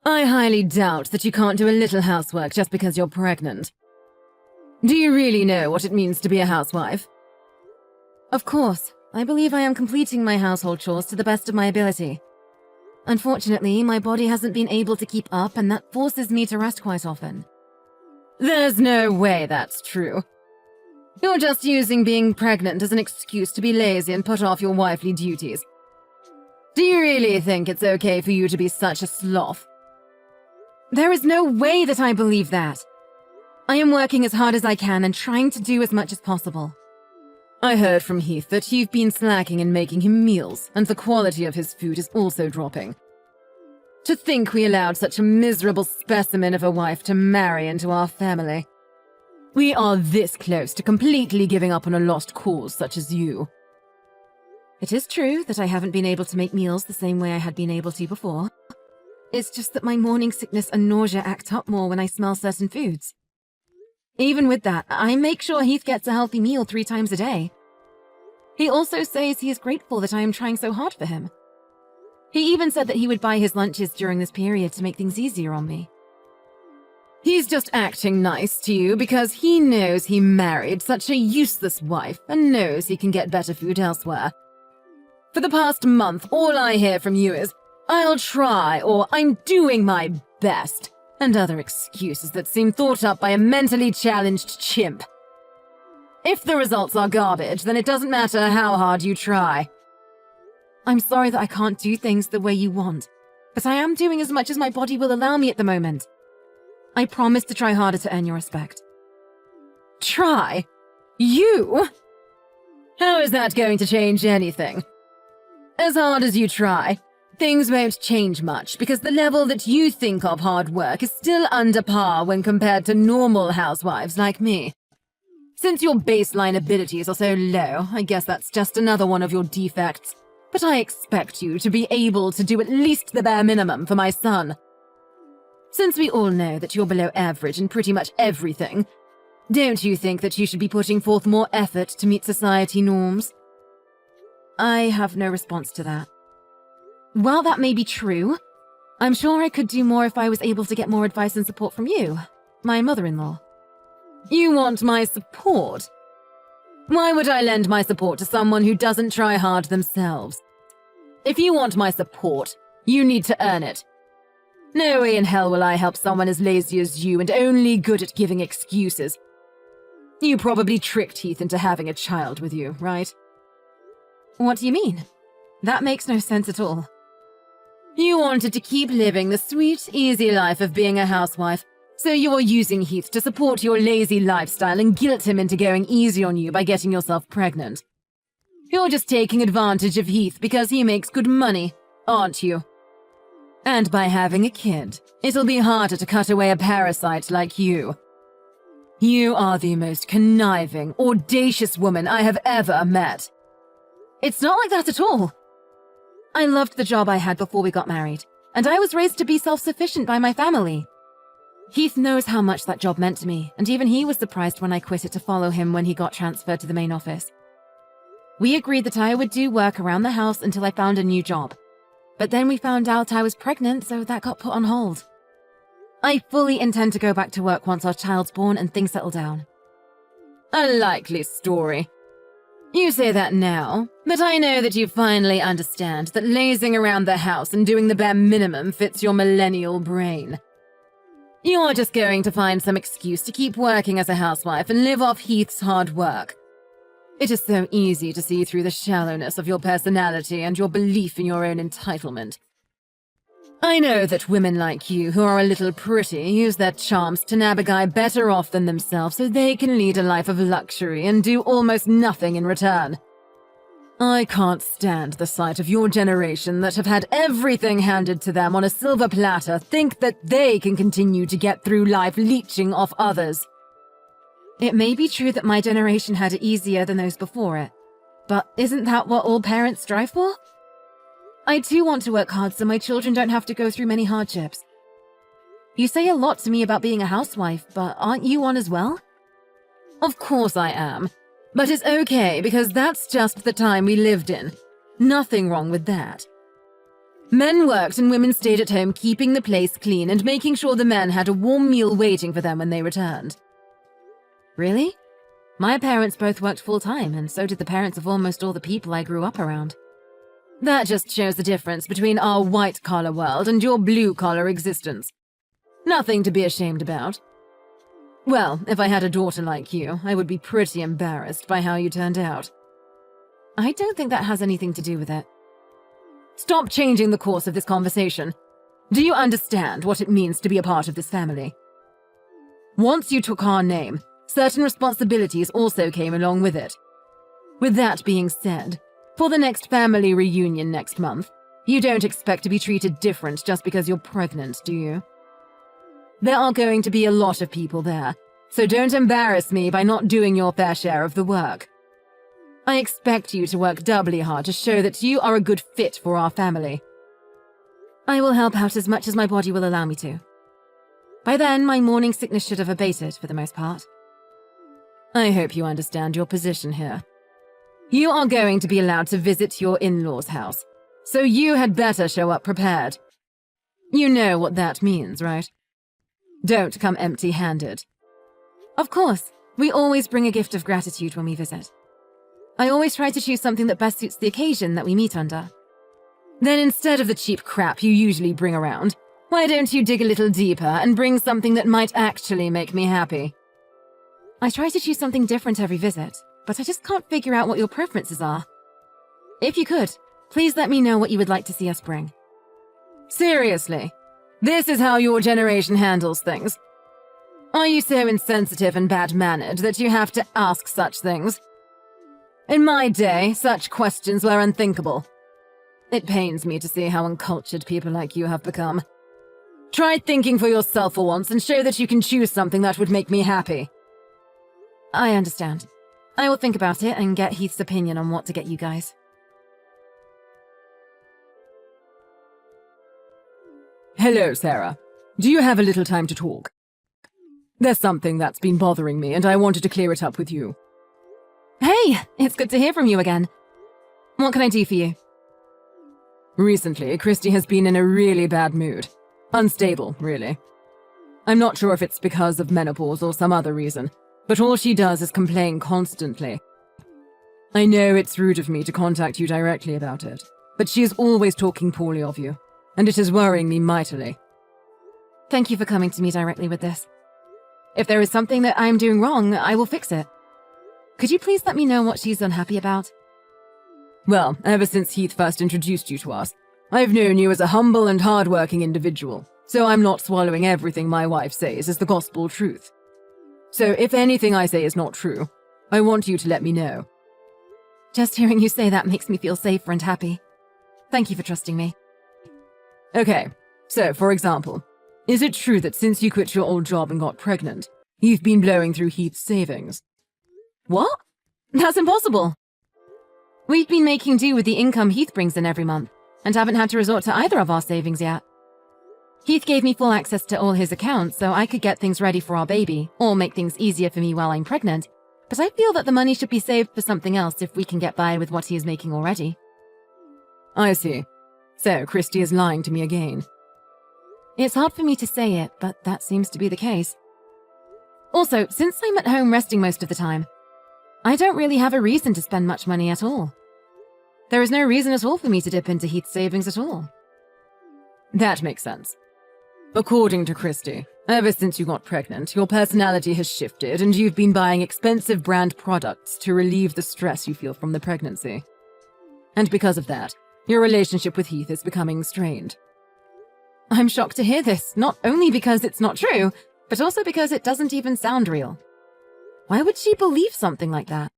I highly doubt that you can't do a little housework just because you're pregnant. Do you really know what it means to be a housewife? Of course, I believe I am completing my household chores to the best of my ability. Unfortunately, my body hasn't been able to keep up, and that forces me to rest quite often. There's no way that's true. You're just using being pregnant as an excuse to be lazy and put off your wifely duties. Do you really think it's okay for you to be such a sloth? There is no way that I believe that. I am working as hard as I can and trying to do as much as possible. I heard from Heath that you've been slacking in making him meals, and the quality of his food is also dropping. To think we allowed such a miserable specimen of a wife to marry into our family. We are this close to completely giving up on a lost cause such as you. It is true that I haven't been able to make meals the same way I had been able to before. It's just that my morning sickness and nausea act up more when I smell certain foods. Even with that, I make sure Heath gets a healthy meal 3 times a day. He also says he is grateful that I am trying so hard for him. He even said that he would buy his lunches during this period to make things easier on me. He's just acting nice to you because he knows he married such a useless wife and knows he can get better food elsewhere. For the past month, all I hear from you is, "I'll try," or "I'm doing my best," and other excuses that seem thought up by a mentally challenged chimp. If the results are garbage, then it doesn't matter how hard you try. I'm sorry that I can't do things the way you want, but I am doing as much as my body will allow me at the moment. I promise to try harder to earn your respect. Try? You? How is that going to change anything? As hard as you try, things won't change much because the level that you think of hard work is still under par when compared to normal housewives like me. Since your baseline abilities are so low, I guess that's just another one of your defects. But I expect you to be able to do at least the bare minimum for my son. Since we all know that you're below average in pretty much everything, don't you think that you should be putting forth more effort to meet society norms? I have no response to that. While that may be true, I'm sure I could do more if I was able to get more advice and support from you, my mother-in-law. You want my support? Why would I lend my support to someone who doesn't try hard themselves? If you want my support, you need to earn it. No way in hell will I help someone as lazy as you and only good at giving excuses. You probably tricked Heath into having a child with you, right? What do you mean? That makes no sense at all. You wanted to keep living the sweet, easy life of being a housewife, so you're using Heath to support your lazy lifestyle and guilt him into going easy on you by getting yourself pregnant. You're just taking advantage of Heath because he makes good money, aren't you? And by having a kid, it'll be harder to cut away a parasite like you. You are the most conniving, audacious woman I have ever met. It's not like that at all. I loved the job I had before we got married, and I was raised to be self-sufficient by my family. Heath knows how much that job meant to me, and even he was surprised when I quit it to follow him when he got transferred to the main office. We agreed that I would do work around the house until I found a new job. But then we found out I was pregnant, so that got put on hold. I fully intend to go back to work once our child's born and things settle down. A likely story. You say that now, but I know that you finally understand that lazing around the house and doing the bare minimum fits your millennial brain. You're just going to find some excuse to keep working as a housewife and live off Heath's hard work. It is so easy to see through the shallowness of your personality and your belief in your own entitlement. I know that women like you who are a little pretty use their charms to nab a guy better off than themselves so they can lead a life of luxury and do almost nothing in return. I can't stand the sight of your generation that have had everything handed to them on a silver platter think that they can continue to get through life leeching off others. It may be true that my generation had it easier than those before it, but isn't that what all parents strive for? I too want to work hard so my children don't have to go through many hardships. You say a lot to me about being a housewife, but aren't you one as well? Of course I am, but it's okay because that's just the time we lived in. Nothing wrong with that. Men worked and women stayed at home, keeping the place clean and making sure the men had a warm meal waiting for them when they returned. Really? My parents both worked full-time, and so did the parents of almost all the people I grew up around. That just shows the difference between our white-collar world and your blue-collar existence. Nothing to be ashamed about. Well, if I had a daughter like you, I would be pretty embarrassed by how you turned out. I don't think that has anything to do with it. Stop changing the course of this conversation. Do you understand what it means to be a part of this family? Once you took our name, certain responsibilities also came along with it. With that being said, for the next family reunion next month, you don't expect to be treated different just because you're pregnant, do you? There are going to be a lot of people there, so don't embarrass me by not doing your fair share of the work. I expect you to work doubly hard to show that you are a good fit for our family. I will help out as much as my body will allow me to. By then, my morning sickness should have abated for the most part. I hope you understand your position here. You are going to be allowed to visit your in-laws' house, so you had better show up prepared. You know what that means, right? Don't come empty-handed. Of course, we always bring a gift of gratitude when we visit. I always try to choose something that best suits the occasion that we meet under. Then instead of the cheap crap you usually bring around, why don't you dig a little deeper and bring something that might actually make me happy? I try to choose something different every visit, but I just can't figure out what your preferences are. If you could, please let me know what you would like to see us bring. Seriously, this is how your generation handles things. Are you so insensitive and bad-mannered that you have to ask such things? In my day, such questions were unthinkable. It pains me to see how uncultured people like you have become. Try thinking for yourself for once and show that you can choose something that would make me happy. I understand. I will think about it and get Heath's opinion on what to get you guys. Hello, Sarah. Do you have a little time to talk? There's something that's been bothering me, and I wanted to clear it up with you. Hey, it's good to hear from you again. What can I do for you? Recently, Christy has been in a really bad mood. Unstable, really. I'm not sure if it's because of menopause or some other reason, but all she does is complain constantly. I know it's rude of me to contact you directly about it, but she is always talking poorly of you, and it is worrying me mightily. Thank you for coming to me directly with this. If there is something that I'm doing wrong, I will fix it. Could you please let me know what she's unhappy about? Well, ever since Heath first introduced you to us, I've known you as a humble and hard-working individual, so I'm not swallowing everything my wife says as the gospel truth. So if anything I say is not true, I want you to let me know. Just hearing you say that makes me feel safer and happy. Thank you for trusting me. Okay, so for example, is it true that since you quit your old job and got pregnant, you've been blowing through Heath's savings? What? That's impossible. We've been making do with the income Heath brings in every month, and haven't had to resort to either of our savings yet. Heath gave me full access to all his accounts so I could get things ready for our baby, or make things easier for me while I'm pregnant, but I feel that the money should be saved for something else if we can get by with what he is making already. I see. So Christy is lying to me again. It's hard for me to say it, but that seems to be the case. Also, since I'm at home resting most of the time, I don't really have a reason to spend much money at all. There is no reason at all for me to dip into Heath's savings at all. That makes sense. According to Christy, ever since you got pregnant, your personality has shifted and you've been buying expensive brand products to relieve the stress you feel from the pregnancy. And because of that, your relationship with Heath is becoming strained. I'm shocked to hear this, not only because it's not true, but also because it doesn't even sound real. Why would she believe something like that?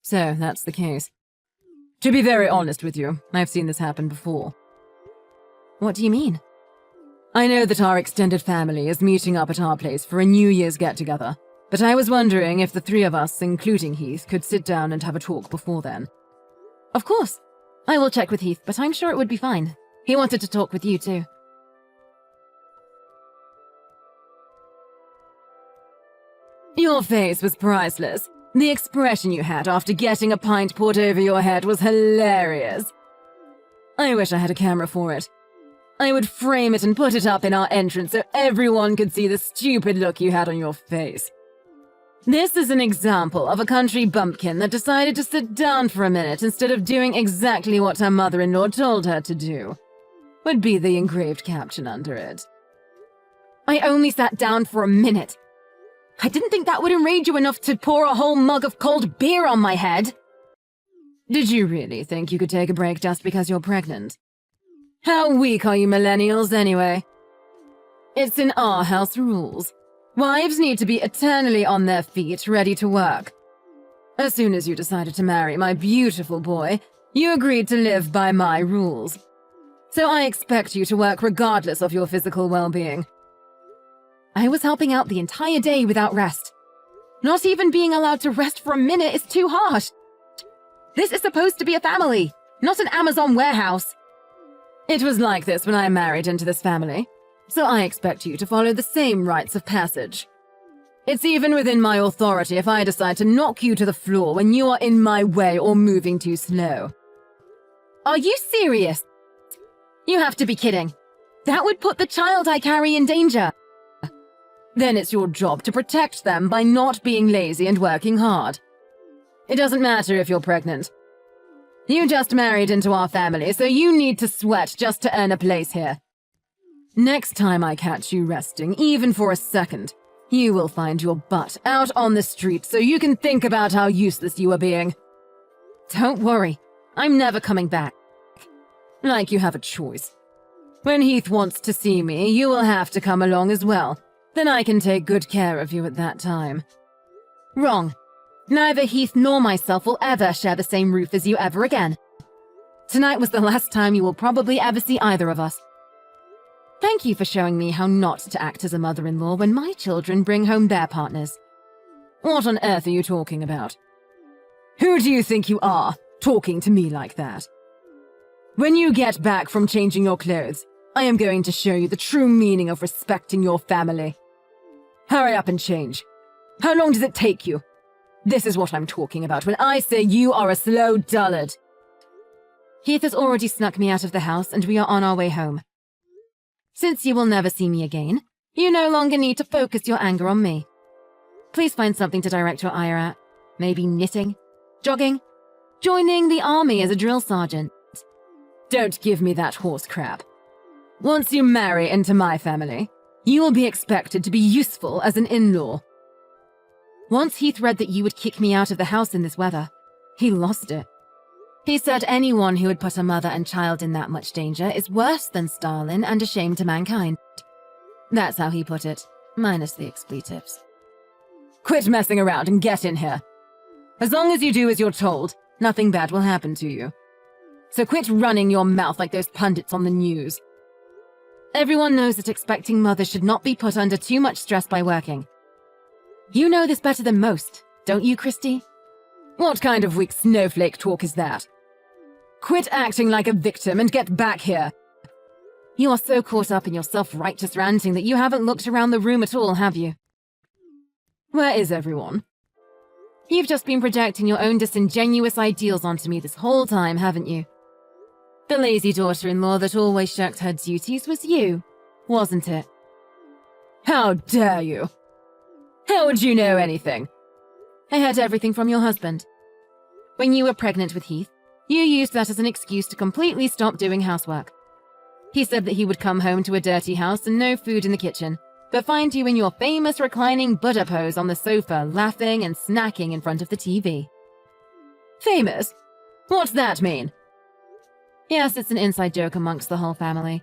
So, that's the case. To be very honest with you, I've seen this happen before. What do you mean? I know that our extended family is meeting up at our place for a New Year's get-together, but I was wondering if the three of us, including Heath, could sit down and have a talk before then. Of course. I will check with Heath, but I'm sure it would be fine. He wanted to talk with you too. Your face was priceless. The expression you had after getting a pint poured over your head was hilarious. I wish I had a camera for it. I would frame it and put it up in our entrance so everyone could see the stupid look you had on your face. This is an example of a country bumpkin that decided to sit down for a minute instead of doing exactly what her mother-in-law told her to do. Would be the engraved caption under it. I only sat down for a minute. I didn't think that would enrage you enough to pour a whole mug of cold beer on my head. Did you really think you could take a break just because you're pregnant? How weak are you millennials anyway? It's in our house rules. Wives need to be eternally on their feet, ready to work. As soon as you decided to marry my beautiful boy, you agreed to live by my rules. So I expect you to work regardless of your physical well-being. I was helping out the entire day without rest. Not even being allowed to rest for a minute is too harsh. This is supposed to be a family, not an Amazon warehouse. It was like this when I married into this family, so I expect you to follow the same rites of passage. It's even within my authority if I decide to knock you to the floor when you are in my way or moving too slow. Are you serious? You have to be kidding. That would put the child I carry in danger. Then it's your job to protect them by not being lazy and working hard. It doesn't matter if you're pregnant. You just married into our family, so you need to sweat just to earn a place here. Next time I catch you resting, even for a second, you will find your butt out on the street so you can think about how useless you are being. Don't worry, I'm never coming back. Like you have a choice. When Heath wants to see me, you will have to come along as well. Then I can take good care of you at that time. Wrong. Neither Heath nor myself will ever share the same roof as you ever again. Tonight was the last time you will probably ever see either of us. Thank you for showing me how not to act as a mother-in-law when my children bring home their partners. What on earth are you talking about? Who do you think you are, talking to me like that? When you get back from changing your clothes, I am going to show you the true meaning of respecting your family. Hurry up and change. How long does it take you? This is what I'm talking about when I say you are a slow dullard. Heath has already snuck me out of the house and we are on our way home. Since you will never see me again, you no longer need to focus your anger on me. Please find something to direct your ire at. Maybe knitting, jogging, joining the army as a drill sergeant. Don't give me that horse crap. Once you marry into my family, you will be expected to be useful as an in-law. Once Heath read that you would kick me out of the house in this weather, he lost it. He said anyone who would put a mother and child in that much danger is worse than Stalin and a shame to mankind. That's how he put it, minus the expletives. Quit messing around and get in here. As long as you do as you're told, nothing bad will happen to you. So quit running your mouth like those pundits on the news. Everyone knows that expecting mothers should not be put under too much stress by working. You know this better than most, don't you, Christy? What kind of weak snowflake talk is that? Quit acting like a victim and get back here. You are so caught up in your self-righteous ranting that you haven't looked around the room at all, have you? Where is everyone? You've just been projecting your own disingenuous ideals onto me this whole time, haven't you? The lazy daughter-in-law that always shirked her duties was you, wasn't it? How dare you? How would you know anything? I heard everything from your husband. When you were pregnant with Heath, you used that as an excuse to completely stop doing housework. He said that he would come home to a dirty house and no food in the kitchen, but find you in your famous reclining Buddha pose on the sofa, laughing and snacking in front of the TV. Famous? What's that mean? Yes, it's an inside joke amongst the whole family.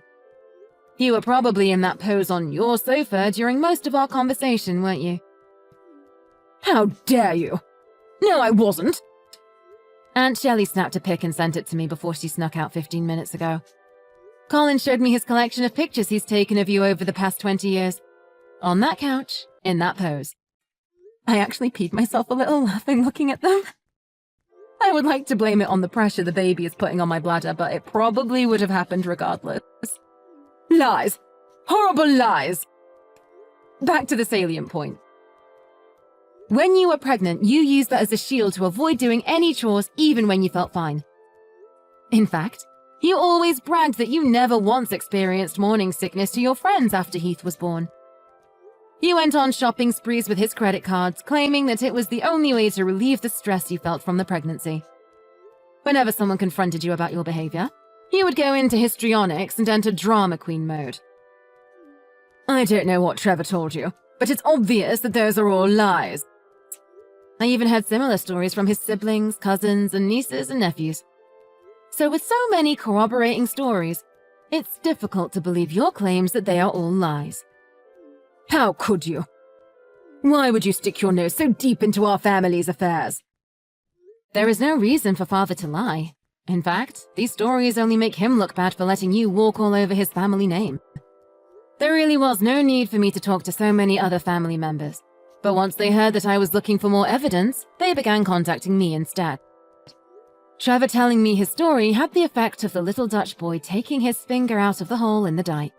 You were probably in that pose on your sofa during most of our conversation, weren't you? How dare you? No, I wasn't. Aunt Shelley snapped a pic and sent it to me before she snuck out 15 minutes ago. Colin showed me his collection of pictures he's taken of you over the past 20 years. On that couch, in that pose. I actually peed myself a little laughing looking at them. I would like to blame it on the pressure the baby is putting on my bladder, but it probably would have happened regardless. Lies. Horrible lies. Back to the salient point. When you were pregnant, you used that as a shield to avoid doing any chores even when you felt fine. In fact, You always bragged that you never once experienced morning sickness to your friends after Heath was born. You went on shopping sprees with his credit cards, claiming that it was the only way to relieve the stress you felt from the pregnancy. Whenever someone confronted you about your behavior, you would go into histrionics and enter drama queen mode. I don't know what Trevor told you, but it's obvious that those are all lies. I even heard similar stories from his siblings, cousins, and nieces and nephews. So with so many corroborating stories, it's difficult to believe your claims that they are all lies. How could you? Why would you stick your nose so deep into our family's affairs? There is no reason for Father to lie. In fact, these stories only make him look bad for letting you walk all over his family name. There really was no need for me to talk to so many other family members, but once they heard that I was looking for more evidence, they began contacting me instead. Trevor telling me his story had the effect of the little Dutch boy taking his finger out of the hole in the dike.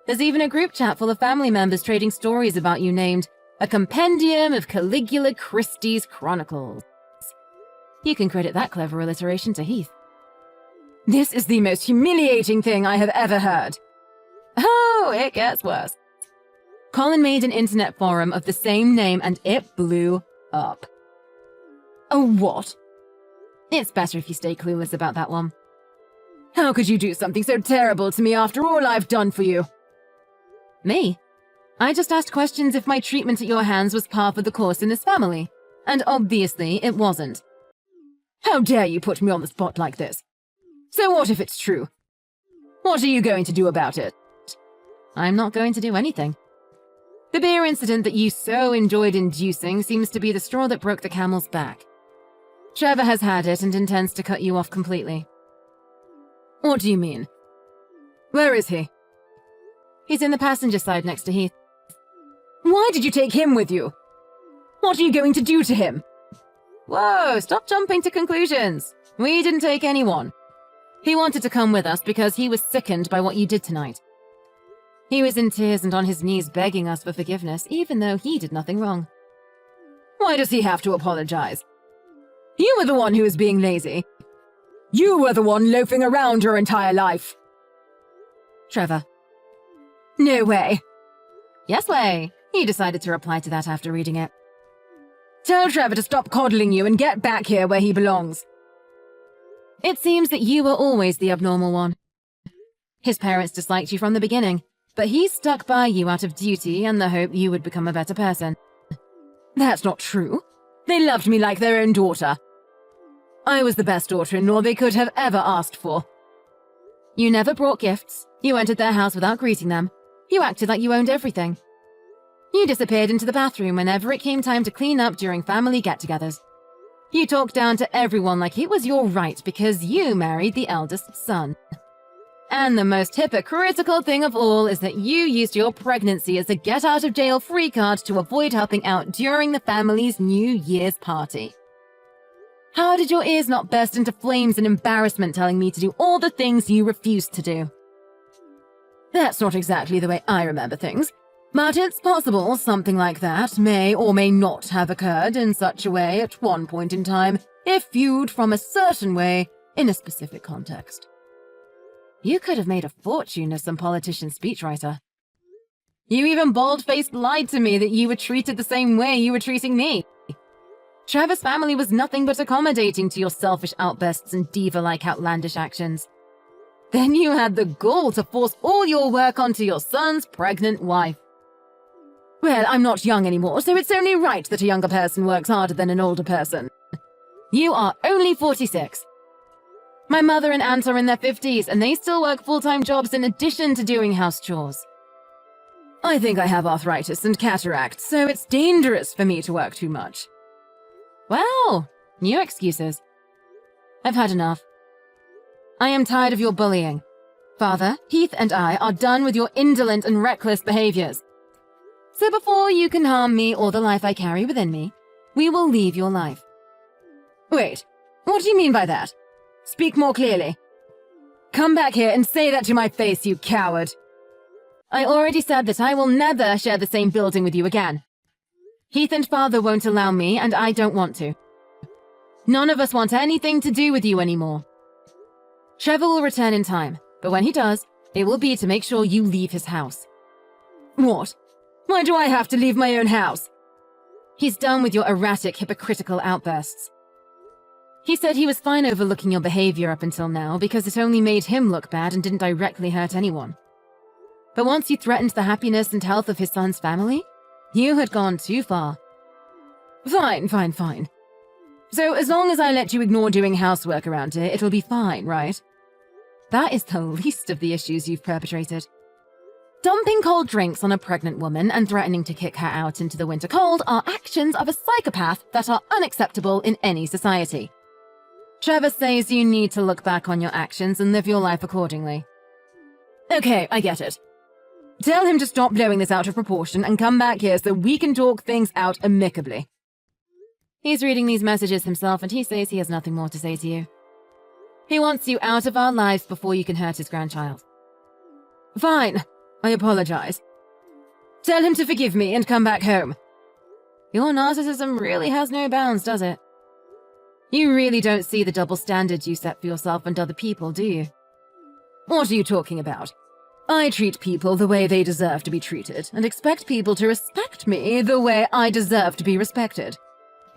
There's even a group chat full of family members trading stories about you named A Compendium of Caligula Christie's Chronicles. You can credit that clever alliteration to Heath. This is the most humiliating thing I have ever heard. Oh, it gets worse. Colin made an internet forum of the same name and it blew up. Oh, what? It's better if you stay clueless about that one. How could you do something so terrible to me after all I've done for you? Me? I just asked questions if my treatment at your hands was par for the course in this family, and obviously it wasn't. How dare you put me on the spot like this? So what if it's true? What are you going to do about it? I'm not going to do anything. The beer incident that you so enjoyed inducing seems to be the straw that broke the camel's back. Trevor has had it and intends to cut you off completely. What do you mean? Where is he? He's in the passenger side next to Heath. Why did you take him with you? What are you going to do to him? Whoa, stop jumping to conclusions. We didn't take anyone. He wanted to come with us because he was sickened by what you did tonight. He was in tears and on his knees begging us for forgiveness, even though he did nothing wrong. Why does he have to apologize? You were the one who was being lazy. You were the one loafing around your entire life. Trevor. No way. Yes way. He decided to reply to that after reading it. Tell Trevor to stop coddling you and get back here where he belongs. It seems that you were always the abnormal one. His parents disliked you from the beginning, but he stuck by you out of duty and the hope you would become a better person. That's not true. They loved me like their own daughter. I was the best daughter-in-law they could have ever asked for. You never brought gifts. You entered their house without greeting them. You acted like you owned everything. You disappeared into the bathroom whenever it came time to clean up during family get-togethers. You talked down to everyone like it was your right because you married the eldest son. And the most hypocritical thing of all is that you used your pregnancy as a get-out-of-jail-free card to avoid helping out during the family's New Year's party. How did your ears not burst into flames in embarrassment telling me to do all the things you refused to do? That's not exactly the way I remember things, but it's possible something like that may or may not have occurred in such a way at one point in time if viewed from a certain way in a specific context. You could have made a fortune as some politician speechwriter. You even bald-faced lied to me that you were treated the same way you were treating me. Trevor's family was nothing but accommodating to your selfish outbursts and diva-like outlandish actions. Then you had the gall to force all your work onto your son's pregnant wife. Well, I'm not young anymore, so it's only right that a younger person works harder than an older person. You are only 46. My mother and aunt are in their 50s, and they still work full-time jobs in addition to doing house chores. I think I have arthritis and cataracts, so it's dangerous for me to work too much. Well, new excuses. I've had enough. I am tired of your bullying. Father, Heath and I are done with your indolent and reckless behaviors. So before you can harm me or the life I carry within me, we will leave your life. Wait, what do you mean by that? Speak more clearly. Come back here and say that to my face, you coward. I already said that I will never share the same building with you again. Heath and Father won't allow me, and I don't want to. None of us want anything to do with you anymore. Trevor will return in time, but when he does, it will be to make sure you leave his house. What? Why do I have to leave my own house? He's done with your erratic, hypocritical outbursts. He said he was fine overlooking your behavior up until now because it only made him look bad and didn't directly hurt anyone. But once you threatened the happiness and health of his son's family, you had gone too far. Fine. So as long as I let you ignore doing housework around here, it'll be fine, right? That is the least of the issues you've perpetrated. Dumping cold drinks on a pregnant woman and threatening to kick her out into the winter cold are actions of a psychopath that are unacceptable in any society. Trevor says you need to look back on your actions and live your life accordingly. Okay, I get it. Tell him to stop blowing this out of proportion and come back here so we can talk things out amicably. He's reading these messages himself and he says he has nothing more to say to you. He wants you out of our lives before you can hurt his grandchild. Fine. I apologize. Tell him to forgive me and come back home. Your narcissism really has no bounds, does it? You really don't see the double standards you set for yourself and other people, do you? What are you talking about? I treat people the way they deserve to be treated and expect people to respect me the way I deserve to be respected.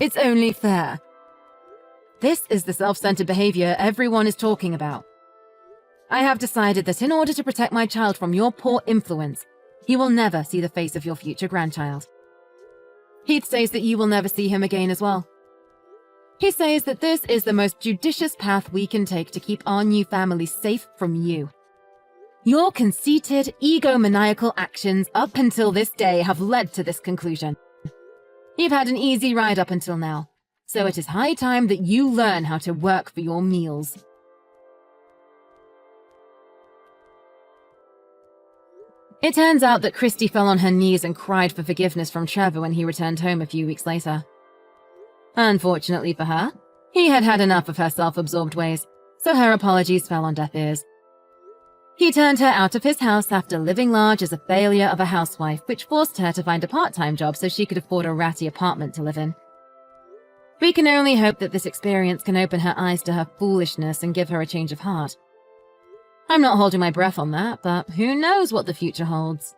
It's only fair. This is the self-centered behavior everyone is talking about. I have decided that in order to protect my child from your poor influence, he will never see the face of your future grandchild. Heath says that you will never see him again as well. He says that this is the most judicious path we can take to keep our new family safe from you. Your conceited, egomaniacal actions up until this day have led to this conclusion. You've had an easy ride up until now, so it is high time that you learn how to work for your meals. It turns out that Christy fell on her knees and cried for forgiveness from Trevor when he returned home a few weeks later. Unfortunately for her, he had had enough of her self-absorbed ways, so her apologies fell on deaf ears. He turned her out of his house after living large as a failure of a housewife, which forced her to find a part-time job so she could afford a ratty apartment to live in. We can only hope that this experience can open her eyes to her foolishness and give her a change of heart. I'm not holding my breath on that, but who knows what the future holds.